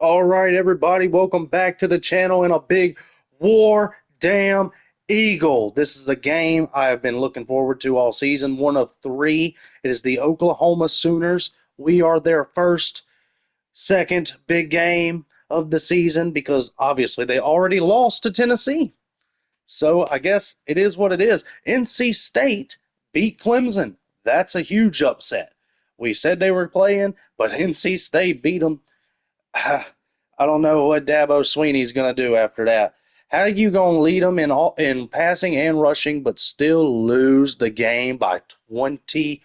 All right, everybody, welcome back to the channel and a big war damn eagle. This is a game I have been looking forward to all season, one of three. It is the Oklahoma Sooners. We are their second big game of the season because obviously they already lost to Tennessee. So I guess it is what it is. NC State beat Clemson. That's a huge upset. We said they were playing, but NC State beat them. I don't know what Dabo Sweeney's going to do after that. How you going to lead them in passing and rushing but still lose the game by 20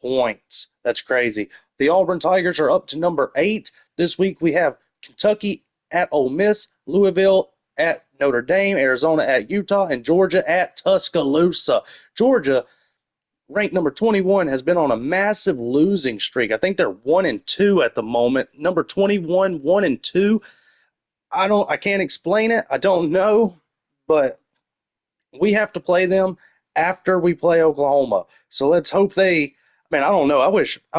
points? That's crazy. The Auburn Tigers are up to number 8. This week we have Kentucky at Ole Miss, Louisville at Notre Dame, Arizona at Utah, and Georgia at Tuscaloosa. Georgia, ranked number 21, has been on a massive losing streak. I think they're 1-2 at the moment. Number 21, 1-2. I can't explain it. I don't know, but we have to play them after we play Oklahoma. So let's hope I don't know. I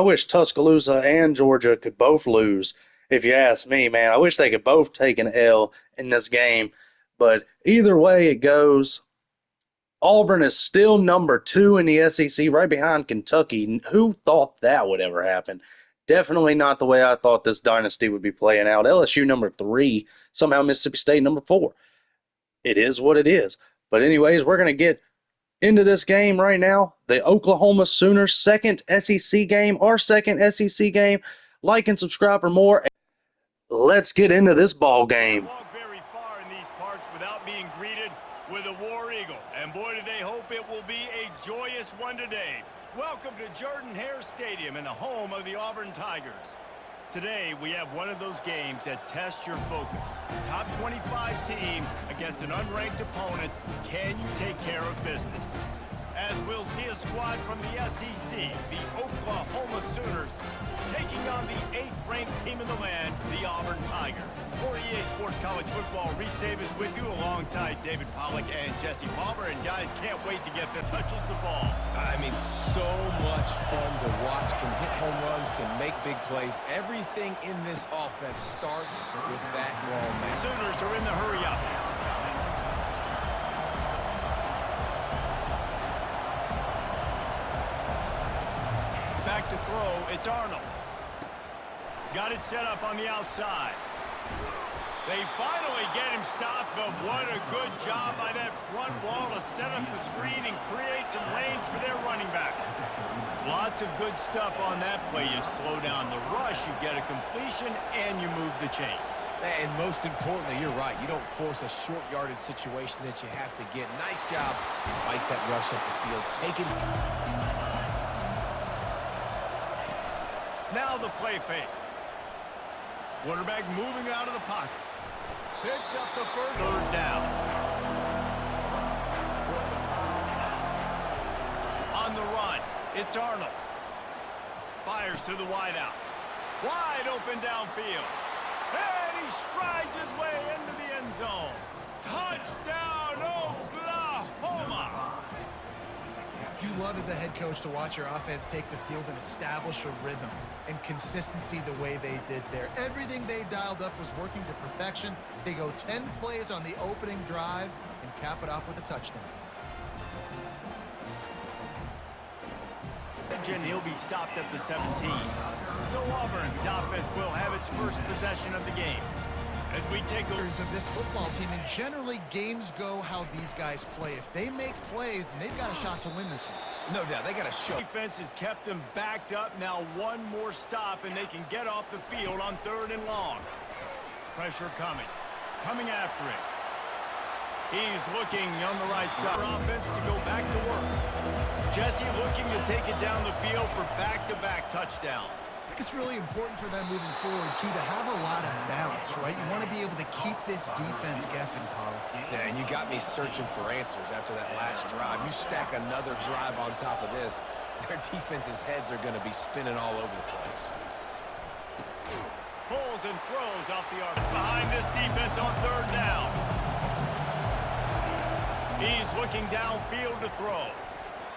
wish Tuscaloosa and Georgia could both lose. If you ask me, man, I wish they could both take an L in this game. But either way it goes, Auburn is still number 2 in the SEC, right behind Kentucky. Who thought that would ever happen? Definitely not the way I thought this dynasty would be playing out. LSU number 3, somehow Mississippi State number 4. It is what it is. But anyways, we're going to get into this game right now. The Oklahoma Sooners second SEC game, our second SEC game. Like and subscribe for more. Let's get into this ball game. Very far in these parts without being greeted with a war eagle, and boy, do they hope it will be a joyous one today. Welcome to Jordan-Hare Stadium and the home of the Auburn Tigers. Today, we have one of those games that tests your focus. Top 25 team against an unranked opponent. Can you take care of business? As we'll see a squad from the SEC, the Oklahoma Sooners, taking on the 8th-ranked team in the land, the Auburn Tigers. For EA Sports College Football, Reese Davis with you alongside David Pollack and Jesse Palmer. And guys, can't wait to get the touches the ball. I mean, so much fun to watch. Can hit home runs, can make big plays. Everything in this offense starts with that ball, man. Sooners are in the hurry up. Back to throw, it's Arnold. Got it set up on the outside. They finally get him stopped, but what a good job by that front wall to set up the screen and create some lanes for their running back. Lots of good stuff on that play. You slow down the rush, you get a completion, and you move the chains. And most importantly, you're right. You don't force a short yardage situation that you have to get. Nice job. Fight that rush up the field. Take it. Now the play fake. Quarterback moving out of the pocket. Picks up the first. Third down. On the run, it's Arnold. Fires to the wideout. Wide open downfield. And he strides his way into the end zone. Touchdown, Oklahoma! You love as a head coach to watch your offense take the field and establish a rhythm and consistency the way they did there. Everything they dialed up was working to perfection. They go 10 plays on the opening drive and cap it off with a touchdown. He'll be stopped at the 17. So Auburn's offense will have its first possession of the game. As we take a of this football team, and generally games go how these guys play. If they make plays, then they've got a shot to win this one. No doubt, they got to show. Defense has kept them backed up. Now one more stop, and they can get off the field on 3rd and long. Pressure coming after it. He's looking on the right side. Offense to go back to work. Jesse looking to take it down the field for back-to-back touchdowns. I think it's really important for them moving forward, too, to have a lot of balance, right? You want to be able to keep this defense guessing, Pollock. Yeah, and you got me searching for answers after that last drive. You stack another drive on top of this, their defense's heads are going to be spinning all over the place. Pulls and throws off the arc. Behind this defense on 3rd down. He's looking downfield to throw.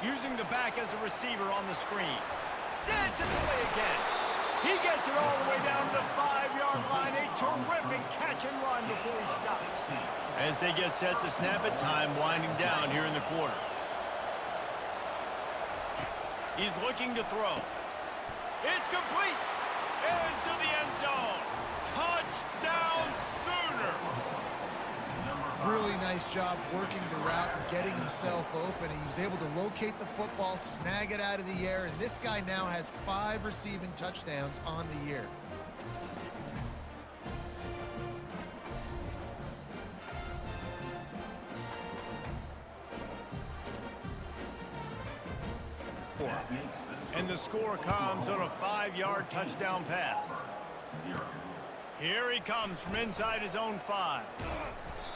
Using the back as a receiver on the screen. Dances away again. He gets it all the way down to the 5-yard line, a Terrific catch and run before he stopped. As they get set to snap it, time winding down here in the quarter. He's looking to throw. It's complete. Into the end zone. Touchdown, Sooners. Really nice job working the route and getting himself open. He was able to locate the football, snag it out of the air, and this guy now has 5 receiving touchdowns on the year. And the score comes on a 5-yard touchdown pass. Here he comes from inside his own 5.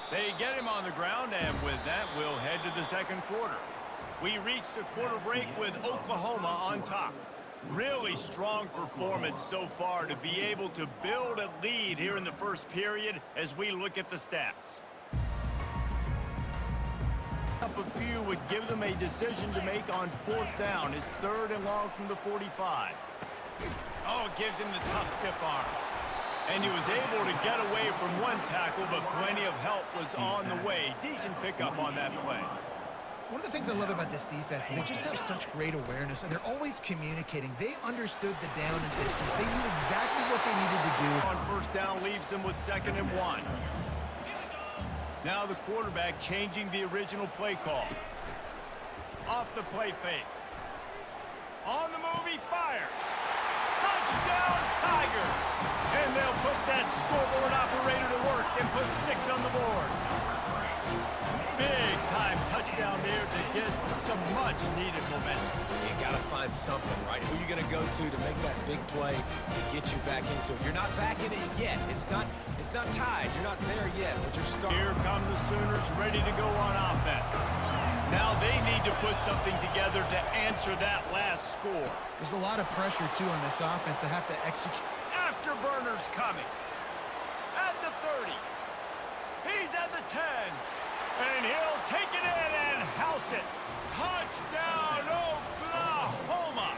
They get him on the ground, and with that, we'll head to the second quarter. We reach the quarter break with Oklahoma on top. Really strong performance so far to be able to build a lead here in the first period as we look at the stats. Up a few would give them a decision to make on 4th down. It's 3rd and long from the 45. Oh, it gives him the tough stiff arm. And he was able to get away from one tackle, but plenty of help was on the way. Decent pickup on that play. One of the things I love about this defense is they just have such great awareness, and they're always communicating. They understood the down and distance. They knew exactly what they needed to do. On 1st down leaves them with 2nd and 1. Now the quarterback changing the original play call. Off the play fake. On the move, he fires. Touchdown, Tigers! And they'll put that scoreboard operator to work and put 6 on the board. Big-time touchdown there to get some much-needed momentum. You got to find something, right? Who are you going to go to make that big play to get you back into it? You're not back in it yet. It's not tied. You're not there yet, but you're starting. Here come the Sooners ready to go on offense. Now they need to put something together to answer that last score. There's a lot of pressure, too, on this offense to have to execute. Afterburners coming. At the 30. He's at the 10. And he'll take it in and house it. Touchdown, Oklahoma.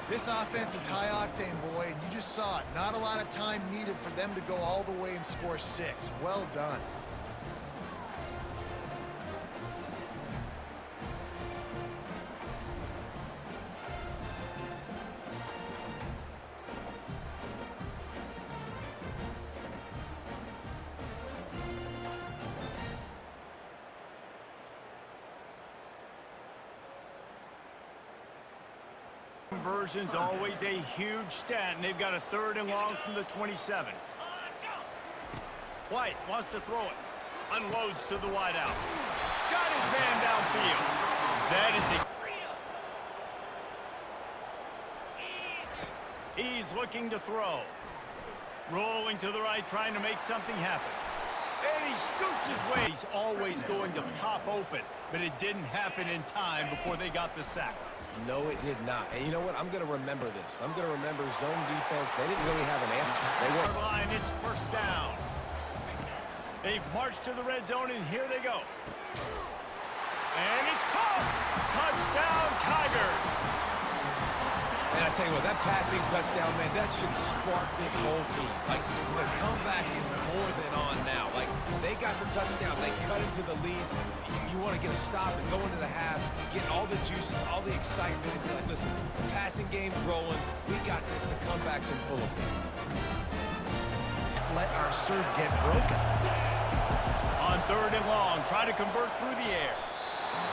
This offense is high octane, boy, and you just saw it. Not a lot of time needed for them to go all the way and score 6. Well done. Conversion's always a huge stat, and they've got a 3rd and long from the 27. White wants to throw it. Unloads to the wideout. Got his man downfield. That is He's looking to throw. Rolling to the right, trying to make something happen. And he scoots his way. He's always going to pop open, but it didn't happen in time before they got the sack. No, it did not. And you know what? I'm going to remember this. I'm going to remember zone defense. They didn't really have an answer. They weren't. Line, it's 1st down. They've marched to the red zone, and here they go. And it's caught. Touchdown, Tigers. And I tell you what, that passing touchdown, man, that should spark this whole team. Like, the comeback is more than on now. Like, they got the touchdown. They cut into the lead. You want to get a stop and go into the half, get all the juices, all the excitement, and be like, listen, the passing game's rolling. We got this. The comeback's in full effect. Let our serve get broken. On 3rd and long, try to convert through the air.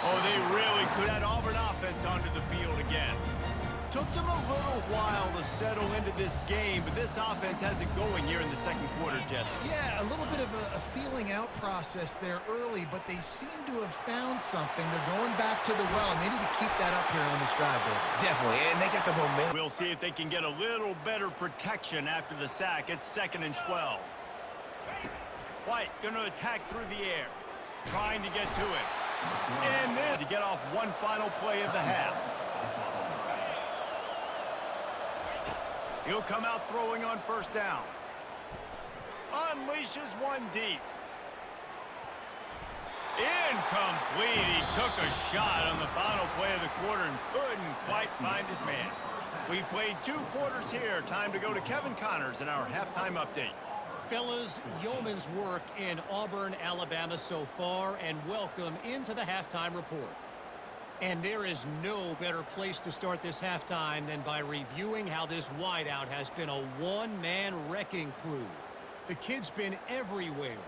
Oh, they really could. That Auburn offense onto the field again. Took them a little while to settle into this game, but this offense has it going here in the second quarter, Jesse. Yeah, a little bit of a feeling out process there early, but they seem to have found something. They're going back to the well, and they need to keep that up here on this drive, Dave. Definitely, and they got the momentum. We'll see if they can get a little better protection after the sack. It's 2nd and 12. White going to attack through the air, trying to get to it. And then to get off one final play of the half. He'll come out throwing on 1st down. Unleashes one deep. Incomplete. He took a shot on the final play of the quarter and couldn't quite find his man. We've played 2 quarters here. Time to go to Kevin Connors in our halftime update. Fellas, yeoman's work in Auburn, Alabama so far, and welcome into the halftime report. And there is no better place to start this halftime than by reviewing how this wideout has been a one-man wrecking crew. The kid's been everywhere,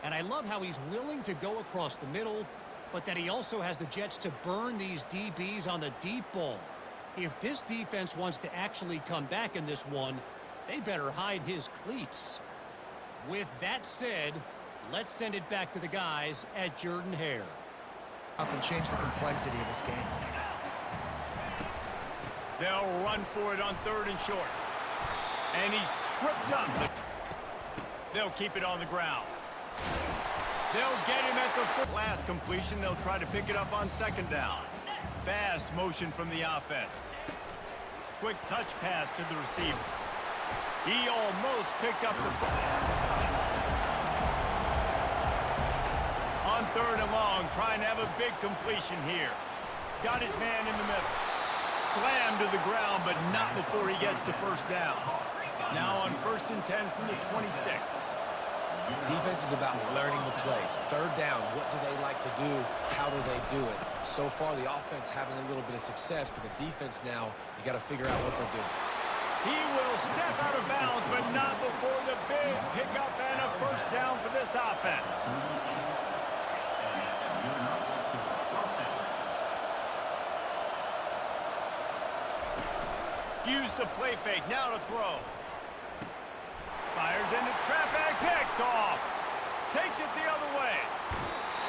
and I love how he's willing to go across the middle, but that he also has the jets to burn these DBs on the deep ball. If this defense wants to actually come back in this one, they better hide his cleats. With that said, let's send it back to the guys at Jordan-Hare. Up and change the complexity of this game. They'll run for it on 3rd and short. And he's tripped up. They'll keep it on the ground. They'll get him at the foot. Last completion, they'll try to pick it up on 2nd down. Fast motion from the offense. Quick touch pass to the receiver. He almost picked up the on 3rd and long, trying to have a big completion here. Got his man in the middle. Slammed to the ground, but not before he gets the 1st down. Now on 1st and 10 from the 26. Defense is about learning the plays. 3rd down, what do they like to do? How do they do it? So far, the offense having a little bit of success, but the defense now, you got to figure out what they're doing. He will step out of bounds, but not before the big pickup and a 1st down for this offense. Use the play fake, now to throw. Fires into traffic, picked off. Takes it the other way.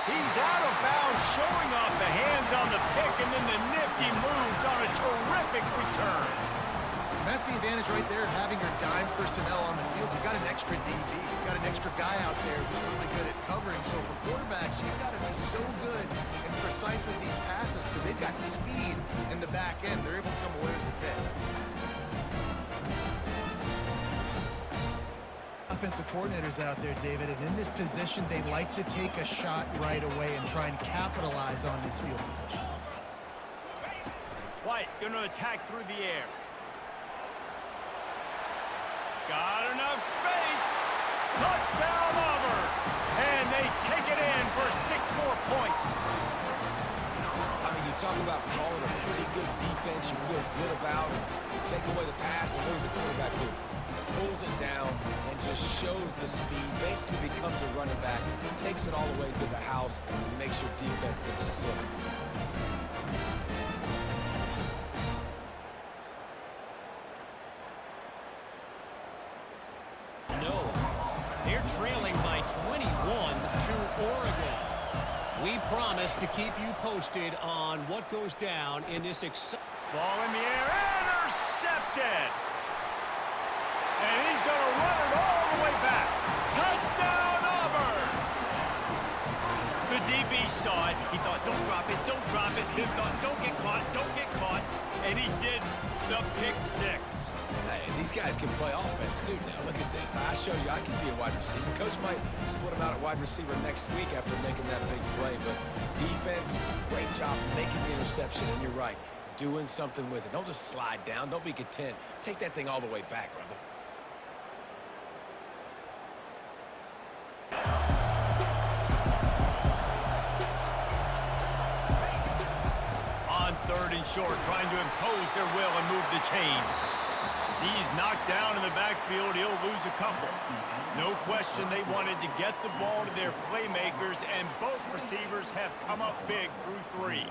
He's out of bounds, showing off the hands on the pick, and then the nifty moves on a terrific return. That's the advantage right there of having your dime personnel on the field. You got an extra DB. You got an extra guy out there who's really good at covering. So for quarterbacks, you've got to be so good and precise with these passes because they've got speed in the back end. They're able to come away with the pick. Offensive coordinators out there, David, and in this position, they like to take a shot right away and try and capitalize on this field position. White going to attack through the air. Got enough space. Touchdown, Auburn. And they take it in for 6 more points. I mean, you talk about calling a pretty good defense you feel good about. You take away the pass, and what does the quarterback do? Pulls it down and just shows the speed, basically becomes a running back, takes it all the way to the house, and makes your defense look silly. No, they're trailing by 21 to Oregon. We promise to keep you posted on what goes down in this Ball in the air, intercepted. And he's going to run it all the way back. Touchdown, Auburn! The DB saw it. He thought, don't drop it, don't drop it. Then thought, don't get caught, don't get caught. And he did the pick 6. Hey, these guys can play offense, too. Now, look at this. I show you I can be a wide receiver. Coach might split him out at wide receiver next week after making that big play. But defense, great job making the interception. And you're right, doing something with it. Don't just slide down. Don't be content. Take that thing all the way back, brother. On 3rd and short, trying to impose their will and move the chains. He's knocked down in the backfield. He'll lose a couple. No question they wanted to get the ball to their playmakers, and both receivers have come up big through 3.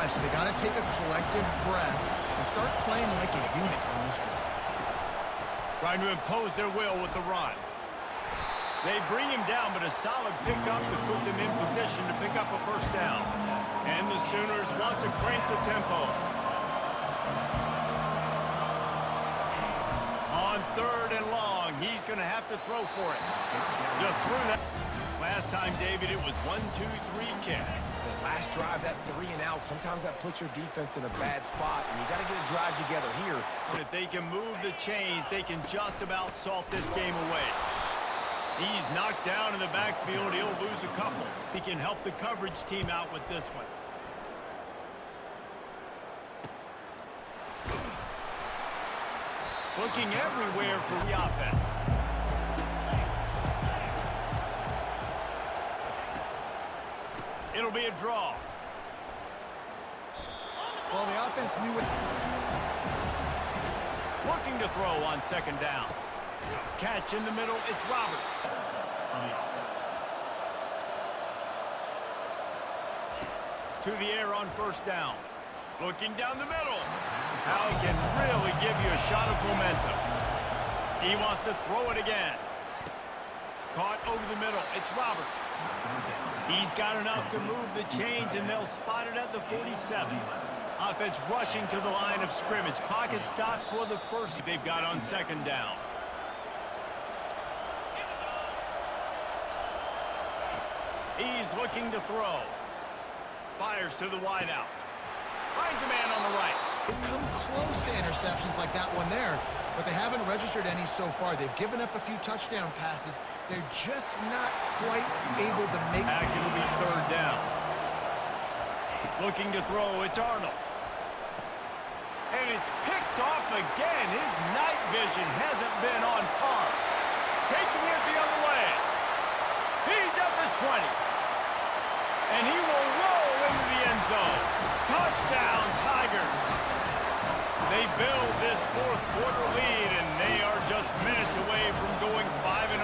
So they got to take a collective breath and start playing like a unit on this one. Trying to impose their will with the run. They bring him down, but a solid pickup to put them in position to pick up a 1st down. And the Sooners want to crank the tempo. On 3rd and long, he's going to have to throw for it. Just threw that. Last time, David, it was 1-2-3 kick. The last drive, that 3 and out, sometimes that puts your defense in a bad spot, and you got to get a drive together here. So if they can move the chains, they can just about salt this game away. He's knocked down in the backfield. He'll lose a couple. He can help the coverage team out with this one. Looking everywhere for the offense. It'll be a draw. Well, the offense knew it. Looking to throw on second down. Catch in the middle. It's Roberts. To the air on first down. Looking down the middle. How can really give you a shot of momentum. He wants to throw it again. Caught over the middle. It's Roberts. He's got enough to move the chains, and they'll spot it at the 47. Offense rushing to the line of scrimmage. Clock is stopped for the first they've got on second down. He's looking to throw. Fires to the wideout. Finds a man on the right. They've come close to interceptions like that one there, but they haven't registered any so far. They've given up a few touchdown passes. They're just not quite able to make... Back, it'll be third down. Looking to throw, it's Arnold. And it's picked off again. His night vision hasn't been on par. Taking it the other way. He's at the 20. And he will roll into the end zone. Touchdown, Tigers. They build this fourth quarter lead, and they are just minutes away from going 5-0.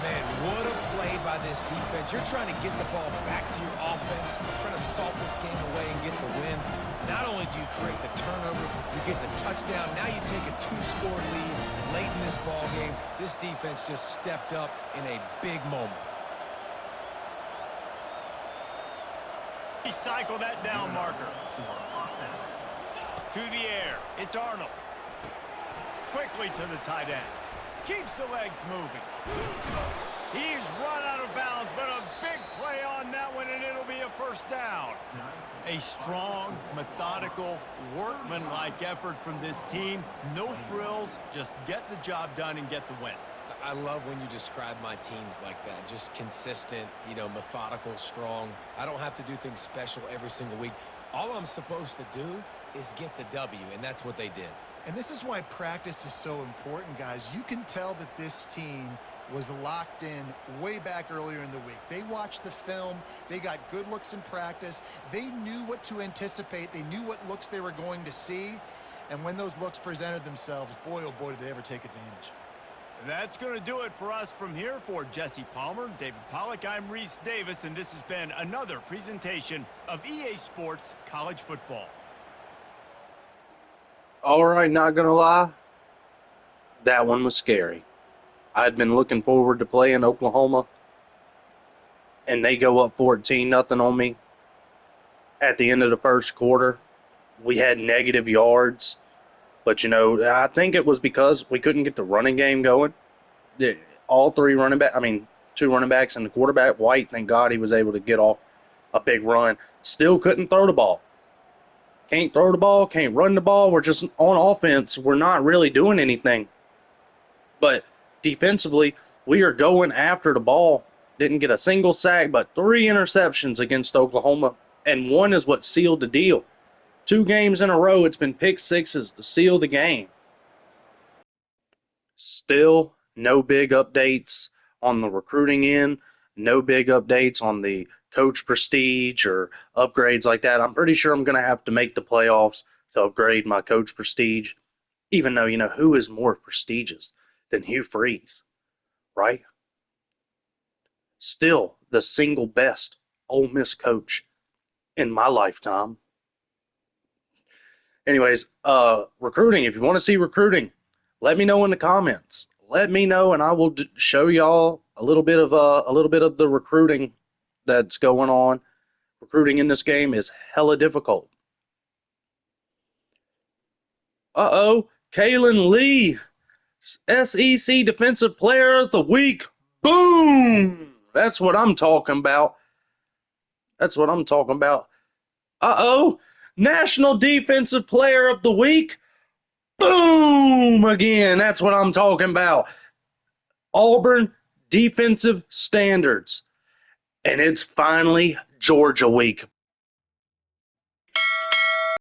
Man, what a play by this defense. You're trying to get the ball back to your offense, trying to salt this game away and get the win. Not only do you create the turnover, you get the touchdown. Now you take a 2-score lead late in this ball game. This defense just stepped up in a big moment. Cycle that down marker. To the air. It's Arnold. Quickly to the tight end. Keeps the legs moving. He's run out of bounds, but a big play on that one, and it'll be a first down. A strong, methodical, workman-like effort from this team. No frills, just get the job done and get the win. I love when you describe my teams like that. Just consistent, you know, methodical, strong. I don't have to do things special every single week. All I'm supposed to do is get the W, and that's what they did. And this is why practice is so important, guys. You can tell that this team was locked in way back earlier in the week. They watched the film. They got good looks in practice. They knew what to anticipate. They knew what looks they were going to see. And when those looks presented themselves, boy, oh boy, did they ever take advantage. That's going to do it for us from here. For Jesse Palmer, David Pollack, I'm Reese Davis, and this has been another presentation of EA Sports College Football. All right, not going to lie, that one was scary. I'd been looking forward to playing Oklahoma, and they go up 14-0 on me. At the end of the first quarter, we had negative yards. But, you know, I think it was because we couldn't get the running game going. All three running backs, two running backs and the quarterback, White, thank God he was able to get off a big run. Still couldn't throw the ball. Can't throw the ball, can't run the ball. We're just on offense. We're not really doing anything. But defensively, we are going after the ball. Didn't get a single sack, but 3 interceptions against Oklahoma. And one is what sealed the deal. 2 games in a row, it's been pick sixes to seal the game. Still, no big updates on the recruiting end. No big updates on the coach prestige or upgrades like that. I'm pretty sure I'm going to have to make the playoffs to upgrade my coach prestige. Even though, you know, who is more prestigious than Hugh Freeze, right? Still the single best Ole Miss coach in my lifetime. Anyways, recruiting. If you want to see recruiting, let me know in the comments. Let me know, and I will show y'all a little bit of the recruiting that's going on. Recruiting in this game is hella difficult. Kalen Lee, SEC Defensive Player of the Week. Boom! That's what I'm talking about. National Defensive Player of the Week. Boom! Again, that's what I'm talking about. Auburn defensive standards. And it's finally Georgia week,